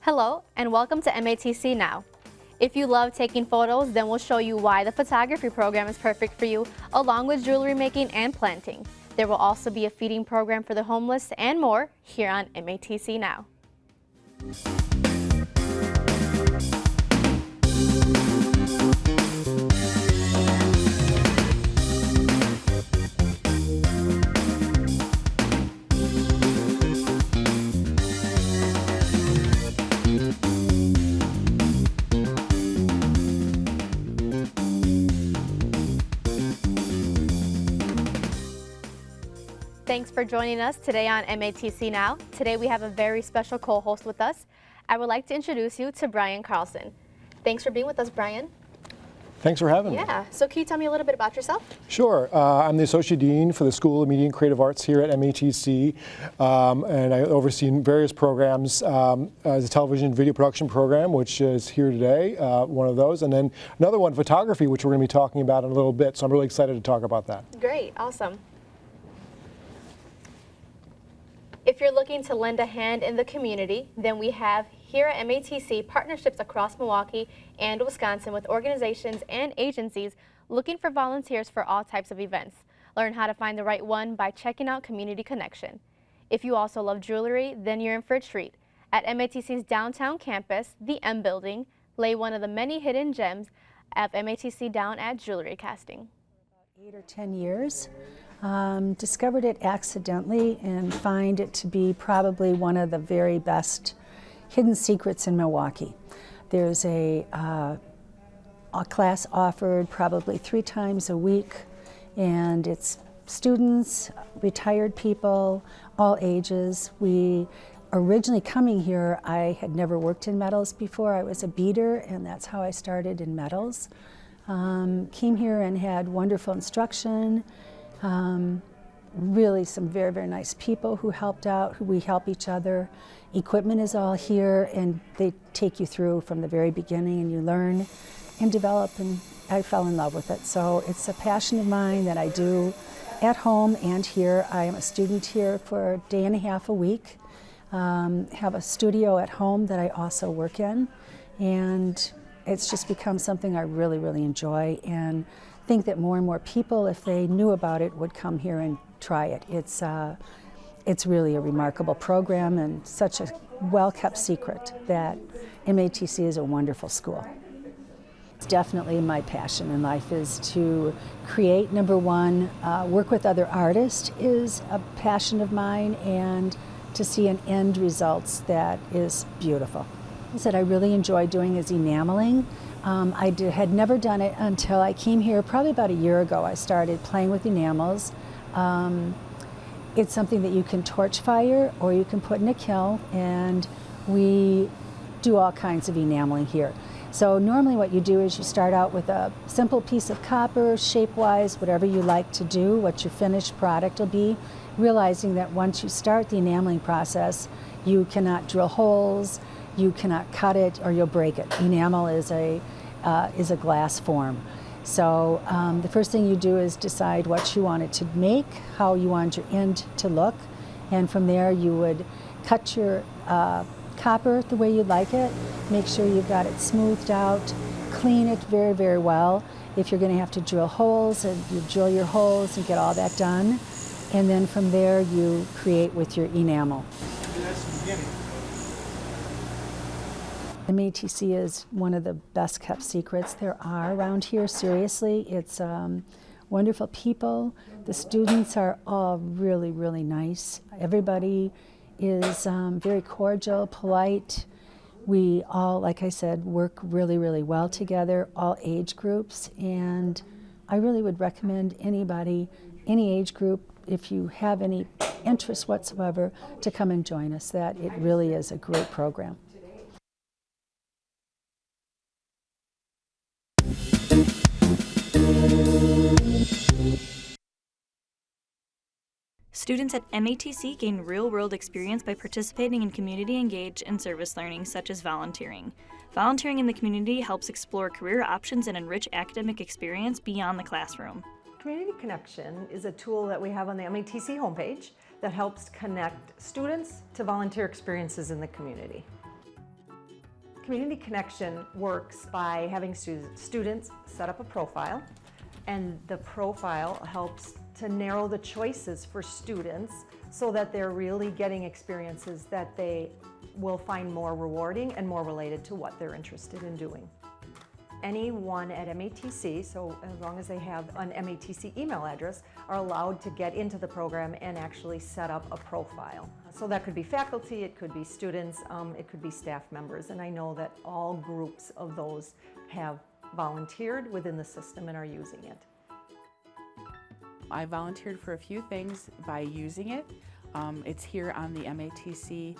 Hello, and welcome to MATC Now. If you love taking photos, then we'll show you why the photography program is perfect for you, along with jewelry making and planting. There will also be a feeding program for the homeless and more here on MATC Now. Thanks for joining us today on MATC Now. Today we have a very special co-host with us. I would like to introduce you to Brian Carlson. Thanks for being with us, Brian. Thanks for having me. Yeah, so can you tell me a little bit about yourself? Sure. I'm the Associate Dean for the School of Media and Creative Arts here at MATC, and I oversee various programs, as a television and video production program, which is here today, one of those, and then another one, photography, which we're going to be talking about in a little bit, so I'm really excited to talk about that. Great, awesome. If you're looking to lend a hand in the community, then we have here at MATC partnerships across Milwaukee and Wisconsin with organizations and agencies looking for volunteers for all types of events. Learn how to find the right one by checking out Community Connection. If you also love jewelry, then you're in for a treat. At MATC's downtown campus, the M Building, lay one of the many hidden gems of MATC down at jewelry casting. About 8 or 10 years. Discovered it accidentally and find it to be probably one of the very best hidden secrets in Milwaukee. There's a class offered probably 3 times a week, and it's students, retired people, all ages. We originally coming here, I had never worked in metals before. I was a beater, and that's how I started in metals. Came here and had wonderful instruction. Really some very, very nice people who helped out, who we help each other. Equipment is all here, and they take you through from the very beginning, and you learn and develop, and I fell in love with it. So it's a passion of mine that I do at home and here. I am a student here for a day and a half a week. Have a studio at home that I also work in, and it's just become something I really, really enjoy, and think that more and more people, if they knew about it, would come here and try it. It's really a remarkable program and such a well-kept secret that MATC is a wonderful school. It's definitely my passion in life is to create, number one. Work with other artists is a passion of mine, and to see an end results that is beautiful. What I really enjoy doing is enameling. Had never done it until I came here probably about a year ago. I started playing with enamels. It's something that you can torch fire or you can put in a kiln, and we do all kinds of enameling here. So normally what you do is you start out with a simple piece of copper, shape-wise, whatever you like to do, what your finished product will be, realizing that once you start the enameling process, you cannot drill holes, you cannot cut it, or you'll break it. Enamel is a glass form. So the first thing you do is decide what you want it to make, how you want your end to look, and from there you would cut your copper the way you'd like it, make sure you've got it smoothed out, clean it very, very well. If you're going to have to drill holes, and you drill your holes and get all that done, and then from there you create with your enamel. MATC is one of the best kept secrets there are around here, seriously. It's wonderful people. The students are all really, really nice. Everybody is very cordial, polite. We all, like I said, work really, really well together, all age groups, and I really would recommend anybody, any age group, if you have any interest whatsoever, to come and join us. That it really is a great program. Students at MATC gain real-world experience by participating in community engaged and service learning such as volunteering. Volunteering in the community helps explore career options and enrich academic experience beyond the classroom. Community Connection is a tool that we have on the MATC homepage that helps connect students to volunteer experiences in the community. Community Connection works by having students set up a profile, and the profile helps to narrow the choices for students so that they're really getting experiences that they will find more rewarding and more related to what they're interested in doing. Anyone at MATC, so as long as they have an MATC email address, are allowed to get into the program and actually set up a profile. So that could be faculty, it could be students, it could be staff members, and I know that all groups of those have volunteered within the system and are using it. I volunteered for a few things by using it. It's here on the MATC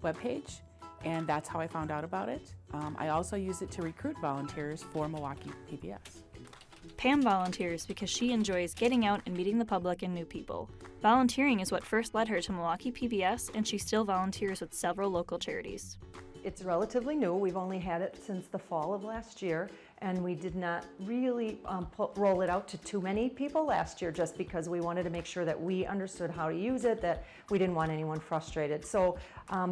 webpage, and that's how I found out about it. I also use it to recruit volunteers for Milwaukee PBS. Pam volunteers because she enjoys getting out and meeting the public and new people. Volunteering is what first led her to Milwaukee PBS, and she still volunteers with several local charities. It's relatively new. We've only had it since the fall of last year, and we did not really roll it out to too many people last year just because we wanted to make sure that we understood how to use it, that we didn't want anyone frustrated. So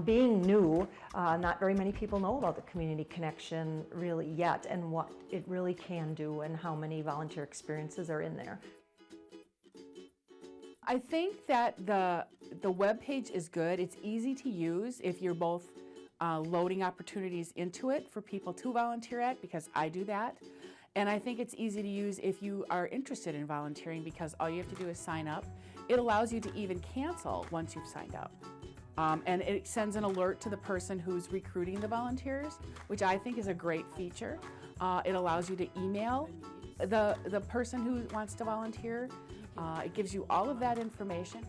being new, not very many people know about the Community Connection really yet and what it really can do and how many volunteer experiences are in there. I think that the webpage is good. It's easy to use if you're both loading opportunities into it for people to volunteer at, because I do that. And I think it's easy to use if you are interested in volunteering, because all you have to do is sign up. It allows you to even cancel once you've signed up. And it sends an alert to the person who's recruiting the volunteers, which I think is a great feature. It allows you to email the person who wants to volunteer. It gives you all of that information.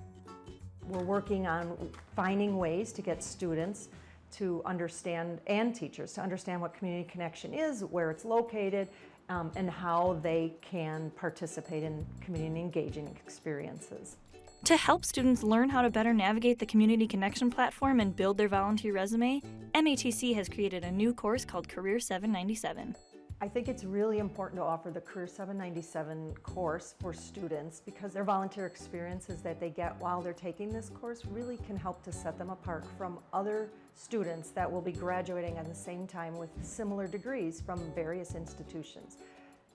We're working on finding ways to get students to understand, and teachers to understand what Community Connection is, where it's located, and how they can participate in community engaging experiences. To help students learn how to better navigate the Community Connection platform and build their volunteer resume, MATC has created a new course called Career 797. I think it's really important to offer the Career 797 course for students because their volunteer experiences that they get while they're taking this course really can help to set them apart from other students that will be graduating at the same time with similar degrees from various institutions.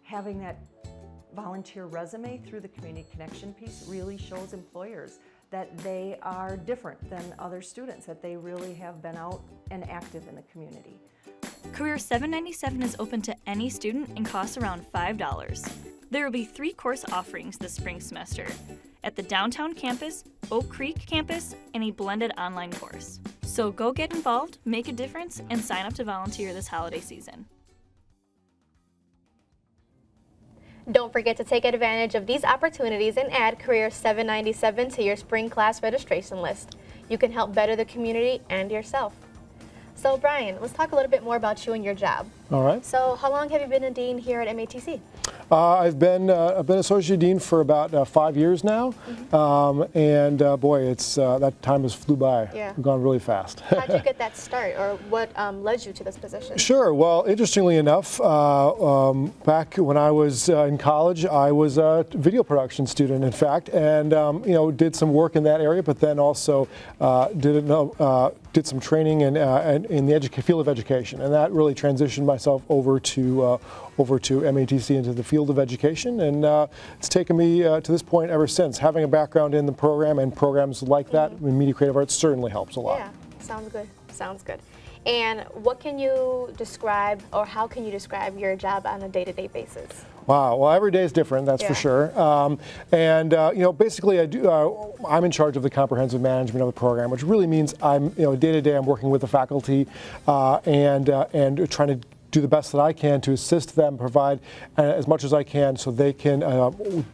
Having that volunteer resume through the Community Connection piece really shows employers that they are different than other students, that they really have been out and active in the community. Career 797 is open to any student and costs around $5. There will be 3 course offerings this spring semester at the downtown campus, Oak Creek campus, and a blended online course. So go get involved, make a difference, and sign up to volunteer this holiday season. Don't forget to take advantage of these opportunities and add Career 797 to your spring class registration list. You can help better the community and yourself. So Brian, let's talk a little bit more about you and your job. All right. So how long have you been a dean here at MATC? I've been associate dean for about 5 years now, and boy, it's that time has flew by. Yeah. It's gone really fast. How did you get that start, or what led you to this position? Sure. Well, interestingly enough, back when I was in college, I was a video production student, in fact, and did some work in that area, but then also did some training in the field of education, and that really transitioned myself over to MATC into the field of education, and it's taken me to this point ever since. Having a background in the program and programs like that in media creative arts certainly helps a lot. Yeah, sounds good. Sounds good. And what can you describe, or how can you describe your job on a day-to-day basis? Wow. Well, every day is different, that's for sure. Basically, I'm in charge of the comprehensive management of the program, which really means I'm, day to day, I'm working with the faculty and trying to do the best that I can to assist them, provide as much as I can so they can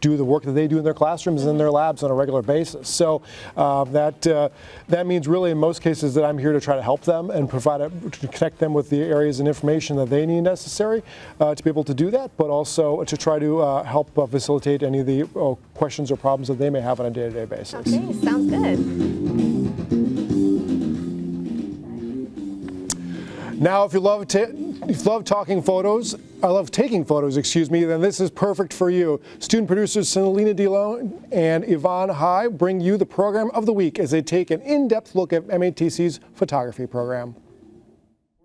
do the work that they do in their classrooms and in their labs on a regular basis. So that means really in most cases that I'm here to try to help them and to connect them with the areas and information that they need necessary to be able to do that, but also to try to help facilitate any of the questions or problems that they may have on a day-to-day basis. Okay, sounds good. Now, if you love taking photos, excuse me, then this is perfect for you. Student producers Selena DeLone and Yvonne High bring you the program of the week as they take an in-depth look at MATC's photography program.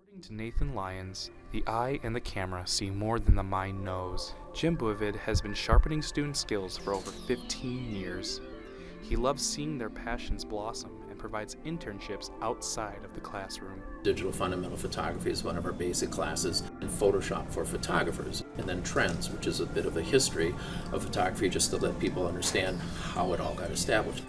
According to Nathan Lyons, the eye and the camera see more than the mind knows. Jim Boivid has been sharpening student skills for over 15 years. He loves seeing their passions blossom and provides internships outside of the classroom. Digital fundamental photography is one of our basic classes, and Photoshop for photographers, and then trends, which is a bit of a history of photography just to let people understand how it all got established.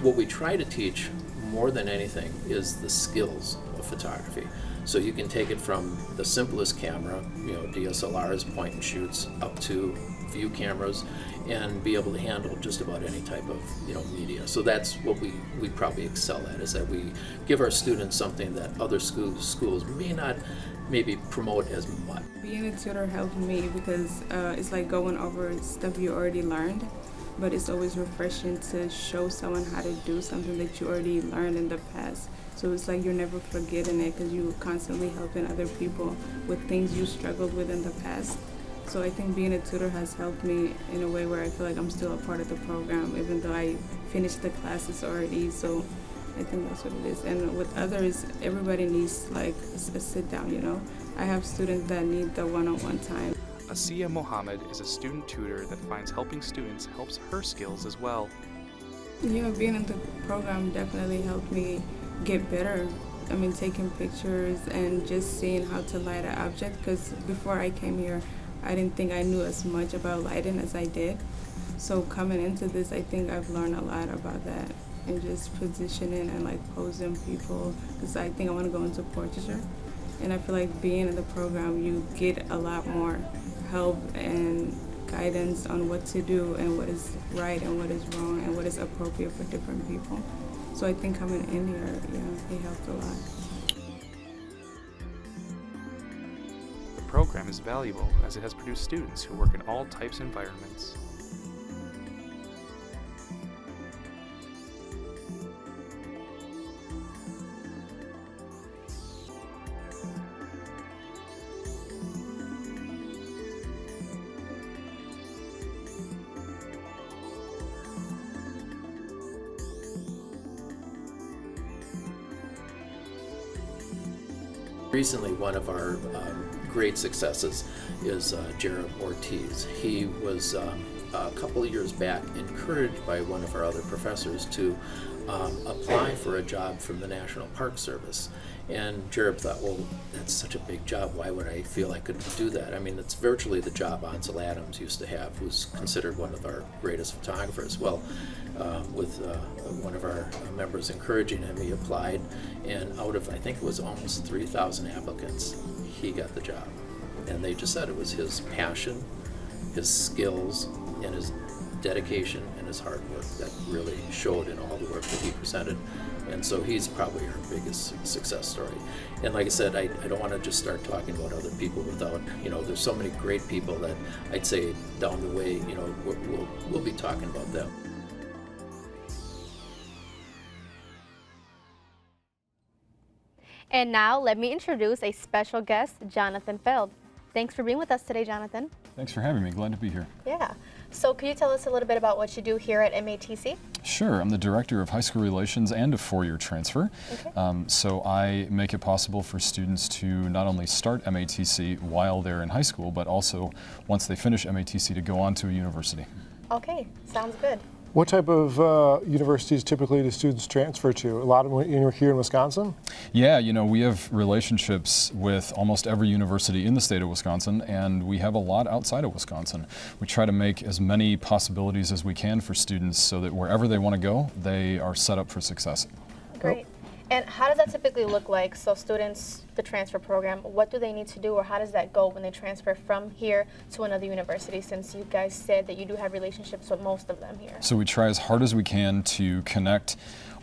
What we try to teach more than anything is the skills of photography. So you can take it from the simplest camera, DSLRs, point and shoots, up to view cameras, and be able to handle just about any type of media. So that's what we probably excel at, is that we give our students something that other schools may not maybe promote as much. Being a tutor helped me because it's like going over stuff you already learned, but it's always refreshing to show someone how to do something that you already learned in the past. So it's like you're never forgetting it because you're constantly helping other people with things you struggled with in the past. So I think being a tutor has helped me in a way where I feel like I'm still a part of the program, even though I finished the classes already. So I think that's what it is. And with others, everybody needs like a sit down, I have students that need the one-on-one time. Asiya Mohammed is a student tutor that finds helping students helps her skills as well. Being in the program definitely helped me get better. Taking pictures and just seeing how to light an object, because before I came here, I didn't think I knew as much about lighting as I did. So coming into this, I think I've learned a lot about that, and just positioning and like posing people, because I think I want to go into portraiture. And I feel like being in the program, you get a lot more help and guidance on what to do and what is right and what is wrong and what is appropriate for different people. So I think coming in here, it helped a lot. The program is valuable as it has produced students who work in all types of environments. Recently, one of our great successes is Jared Ortiz. He was a couple of years back encouraged by one of our other professors to apply for a job from the National Park Service. And Jared thought, well, that's such a big job, why would I feel I could do that? It's virtually the job Ansel Adams used to have, who's considered one of our greatest photographers. Well, with one of our members encouraging him, he applied, and out of, I think it was almost 3,000 applicants, he got the job. And they just said it was his passion, his skills, and his dedication and his hard work that really showed in all the work that he presented. And so he's probably our biggest success story. And like I said, I don't want to just start talking about other people without, there's so many great people that I'd say down the way, we'll be talking about them. And now let me introduce a special guest, Jonathan Feld. Thanks for being with us today, Jonathan. Thanks for having me. Glad to be here. Yeah. So could you tell us a little bit about what you do here at MATC? Sure. I'm the Director of High School Relations and a four-year transfer. Okay. So I make it possible for students to not only start MATC while they're in high school, but also once they finish MATC to go on to a university. Okay. Sounds good. What type of universities typically do students transfer to? A lot of them here in Wisconsin? Yeah, we have relationships with almost every university in the state of Wisconsin, and we have a lot outside of Wisconsin. We try to make as many possibilities as we can for students so that wherever they want to go, they are set up for success. Great. And how does that typically look like? So students, the transfer program, what do they need to do, or how does that go when they transfer from here to another university, since you guys said that you do have relationships with most of them here? So we try as hard as we can to connect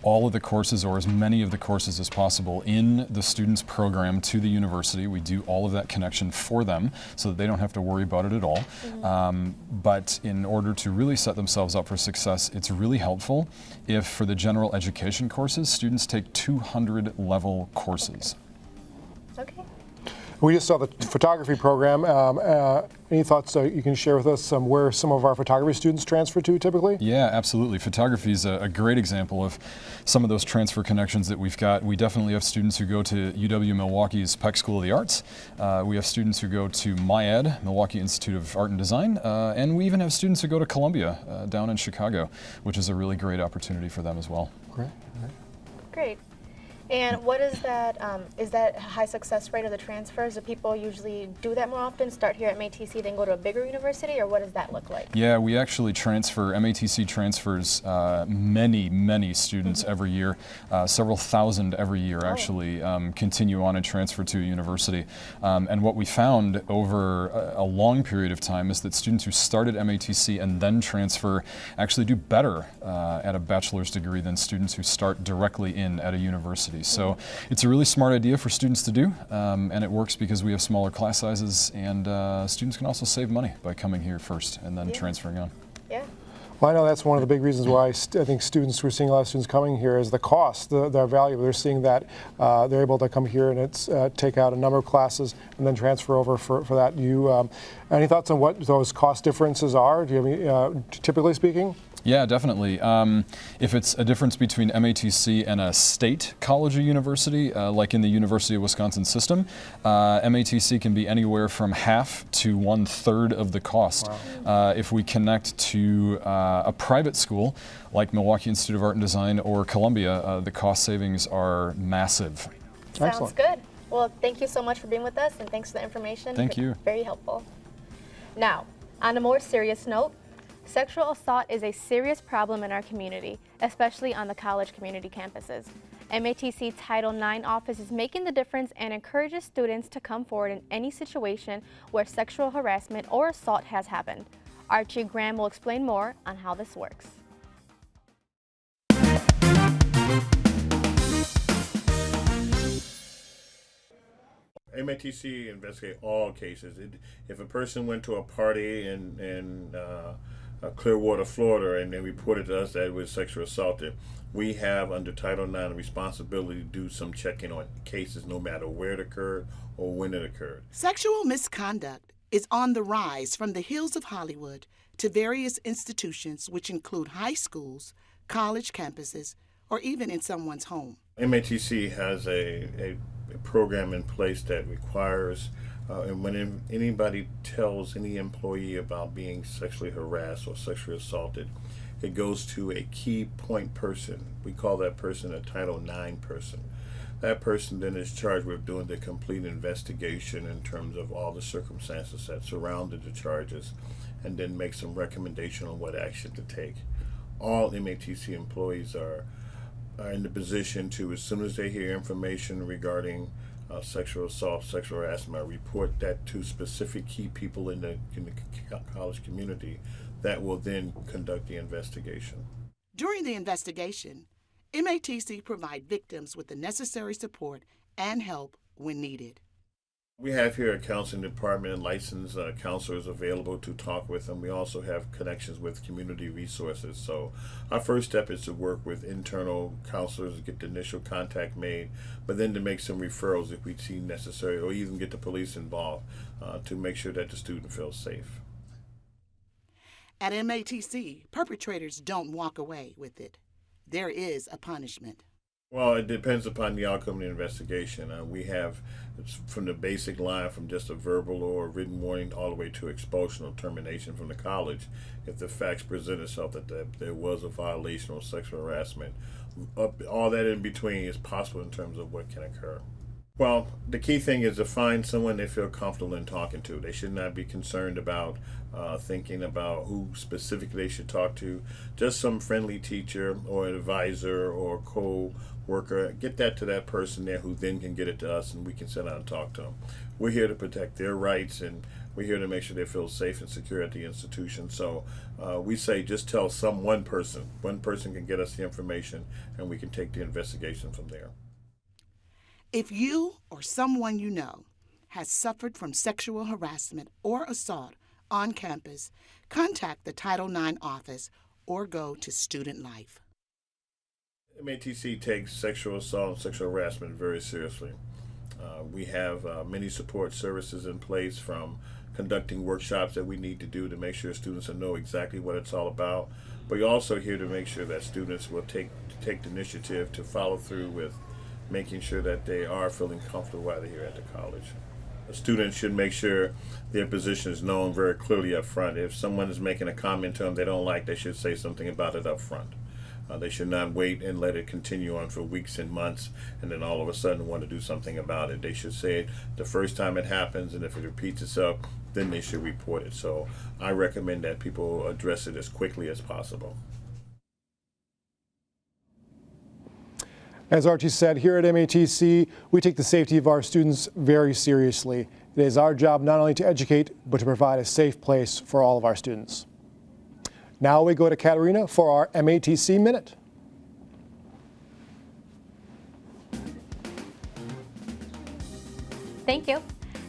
all of the courses, or as many of the courses as possible, in the student's program to the university. We do all of that connection for them so that they don't have to worry about it at all. Mm-hmm. But in order to really set themselves up for success, it's really helpful if, for the general education courses, students take 200 level courses. Okay. We just saw the photography program. Any thoughts you can share with us where some of our photography students transfer to typically? Yeah, absolutely. Photography is a great example of some of those transfer connections that we've got. We definitely have students who go to UW Milwaukee's Peck School of the Arts. We have students who go to MIAD, Milwaukee Institute of Art and Design, and we even have students who go to Columbia down in Chicago, which is a really great opportunity for them as well. Great. Great. And what is that a high success rate of the transfers? Do people usually do that more often, start here at MATC, then go to a bigger university, or what does that look like? Yeah, we actually MATC transfers many students every year. Several thousand every year actually continue on and transfer to a university. And what we found over a long period of time is that students who start at MATC and then transfer actually do better at a bachelor's degree than students who start directly in at a university. So it's a really smart idea for students to do, and it works because we have smaller class sizes, and students can also save money by coming here first and then transferring on. Yeah. Well, I know that's one of the big reasons why I think students, we're seeing a lot of students coming here, is the cost, the value. They're seeing that they're able to come here and it's take out a number of classes and then transfer over for that. Any thoughts on what those cost differences are? Do you have any, typically speaking? Yeah, definitely. If it's a difference between MATC and a state college or university, like in the University of Wisconsin system, MATC can be anywhere from half to 1/3 of the cost. Wow. If we connect to a private school like Milwaukee Institute of Art and Design or Columbia, the cost savings are massive. Sounds Excellent. good. Well, thank you so much for being with us, and thanks for the information. Thank you. Very helpful. Now, on a more serious note, sexual assault is a serious problem in our community, especially on the college community campuses. MATC Title IX office is making the difference and encourages students to come forward in any situation where sexual harassment or assault has happened. Archie Graham will explain more on how this works. MATC investigate all cases. If a person went to a party in Clearwater, Florida, and they reported to us that it was sexually assaulted, we have under Title IX a responsibility to do some checking on cases no matter where it occurred or when it occurred. Sexual misconduct is on the rise from the hills of Hollywood to various institutions which include high schools, college campuses, or even in someone's home. MATC has a program in place that requires and when anybody tells any employee about being sexually harassed or sexually assaulted, it goes to a key point person. We call that person a Title IX person. That person then is charged with doing the complete investigation in terms of all the circumstances that surrounded the charges, and then make some recommendation on what action to take. All MATC employees are in the position to, as soon as they hear information regarding sexual assault, sexual harassment, report that to specific key people in the college community that will then conduct the investigation. During the investigation, MATC provide victims with the necessary support and help when needed. We have here a counseling department and licensed counselors available to talk with them. We also have connections with community resources. So our first step is to work with internal counselors to get the initial contact made, but then to make some referrals if we see necessary, or even get the police involved to make sure that the student feels safe. At MATC, perpetrators don't walk away with it. There is a punishment. Well, it depends upon the outcome of the investigation. We have from the basic line, from just a verbal or a written warning all the way to expulsion or termination from the college if the facts present itself that there was a violation or sexual harassment. All that in between is possible in terms of what can occur. Well, the key thing is to find someone they feel comfortable in talking to. They should not be concerned about thinking about who specifically they should talk to. Just some friendly teacher or an advisor or co-worker. Get that to that person there who then can get it to us, and we can sit down and talk to them. We're here to protect their rights, and we're here to make sure they feel safe and secure at the institution. So we say just tell one person. One person can get us the information, and we can take the investigation from there. If you or someone you know has suffered from sexual harassment or assault on campus, contact the Title IX office or go to Student Life. MATC takes sexual assault and sexual harassment very seriously. We have many support services in place, from conducting workshops that we need to do to make sure students will know exactly what it's all about. But we're also here to make sure that students will take the initiative to follow through with making sure that they are feeling comfortable while they're here at the college. A student should make sure their position is known very clearly up front. If someone is making a comment to them they don't like, they should say something about it up front. They should not wait and let it continue on for weeks and months and then all of a sudden want to do something about it. They should say it the first time it happens, and if it repeats itself, then they should report it. So I recommend that people address it as quickly as possible. As Archie said, here at MATC, we take the safety of our students very seriously. It is our job not only to educate, but to provide a safe place for all of our students. Now we go to Katerina for our MATC Minute. Thank you.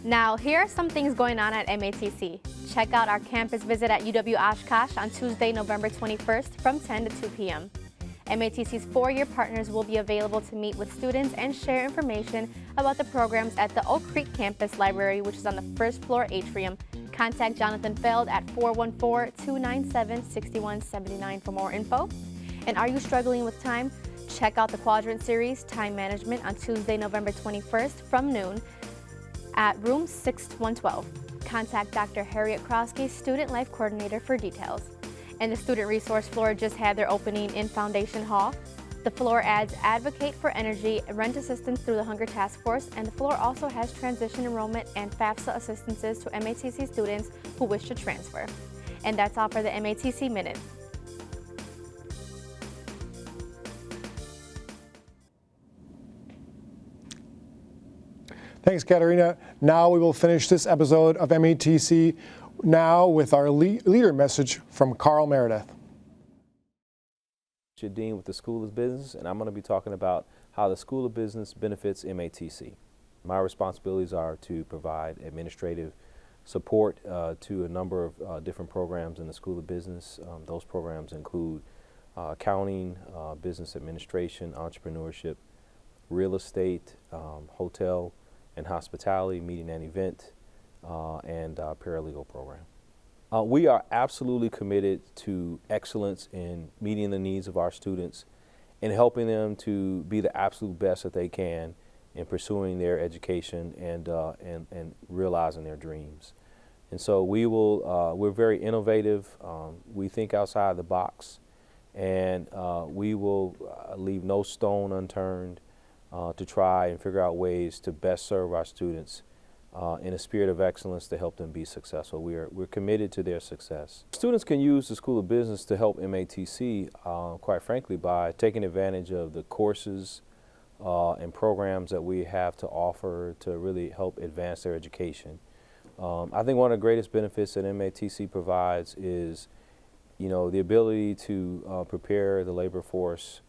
Now, here are some things going on at MATC. Check out our campus visit at UW Oshkosh on Tuesday, November 21st from 10 to 2 p.m. MATC's four-year partners will be available to meet with students and share information about the programs at the Oak Creek Campus Library, which is on the first floor atrium. Contact Jonathan Feld at 414-297-6179 for more info. And are you struggling with time? Check out the Quadrant Series, Time Management, on Tuesday, November 21st from noon at room 6112. Contact Dr. Harriet Krosky, Student Life Coordinator, for details. And the Student Resource Floor just had their opening in Foundation Hall. The floor adds Advocate for Energy, rent assistance through the Hunger Task Force, and the floor also has transition enrollment and FAFSA assistances to MATC students who wish to transfer. And that's all for the MATC Minute. Thanks, Katerina. Now we will finish this episode of MATC Now with our leader message from Carl Meredith. Dean with the School of Business, and I'm going to be talking about how the School of Business benefits MATC. My responsibilities are to provide administrative support to a number of different programs in the School of Business. Those programs include accounting, business administration, entrepreneurship, real estate, hotel and hospitality, meeting and event, and paralegal program. We are absolutely committed to excellence in meeting the needs of our students and helping them to be the absolute best that they can in pursuing their education and realizing their dreams. And so we're very innovative. We think outside the box, and we will leave no stone unturned to try and figure out ways to best serve our students in a spirit of excellence to help them be successful. We're committed to their success. Students can use the School of Business to help MATC, quite frankly, by taking advantage of the courses and programs that we have to offer to really help advance their education. I think one of the greatest benefits that MATC provides is, the ability to prepare the labor force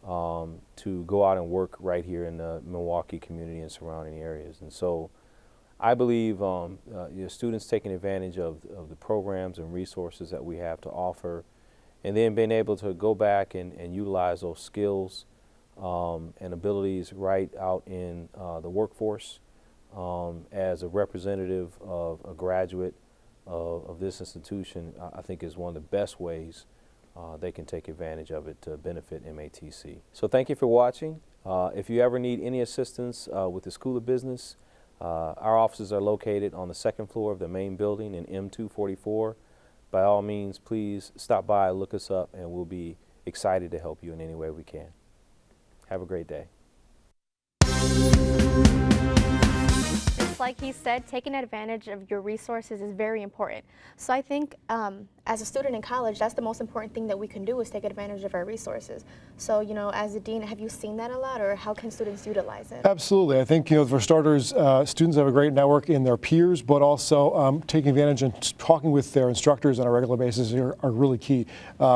to go out and work right here in the Milwaukee community and surrounding areas. And so I believe students taking advantage of the programs and resources that we have to offer, and then being able to go back and utilize those skills and abilities right out in the workforce as a representative of a graduate of this institution, I think is one of the best ways they can take advantage of it to benefit MATC. So thank you for watching. If you ever need any assistance with the School of Business, our offices are located on the second floor of the main building in M244. By all means, please stop by, look us up, and we'll be excited to help you in any way we can. Have a great day. Just like he said, taking advantage of your resources is very important. So I think as a student in college, that's the most important thing that we can do is take advantage of our resources. So, as a dean, have you seen that a lot, or how can students utilize it? Absolutely. I think, for starters, students have a great network in their peers, but also taking advantage and talking with their instructors on a regular basis are really key.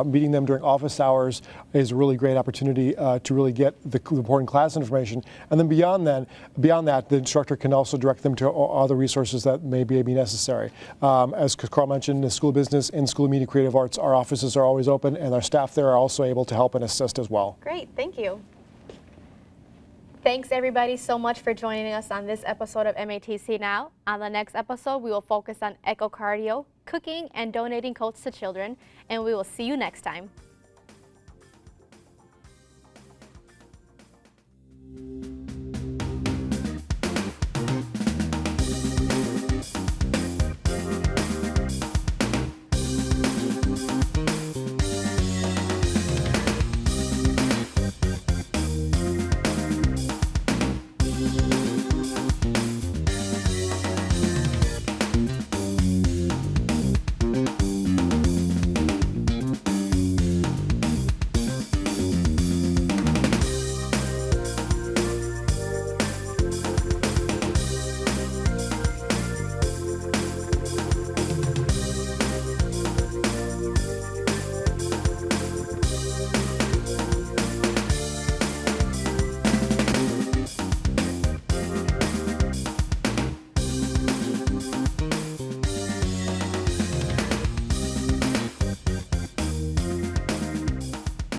Meeting them during office hours is a really great opportunity to really get the important class information. And then beyond that, the instructor can also direct them to other resources that may be necessary. As Carl mentioned, the School of Business and School of Media Creative Arts, our offices are always open, and our staff there are also able to help and assist as well. Great, thank you. Thanks everybody so much for joining us on this episode of MATC Now. On the next episode, we will focus on echocardio, cooking, and donating coats to children, and we will see you next time.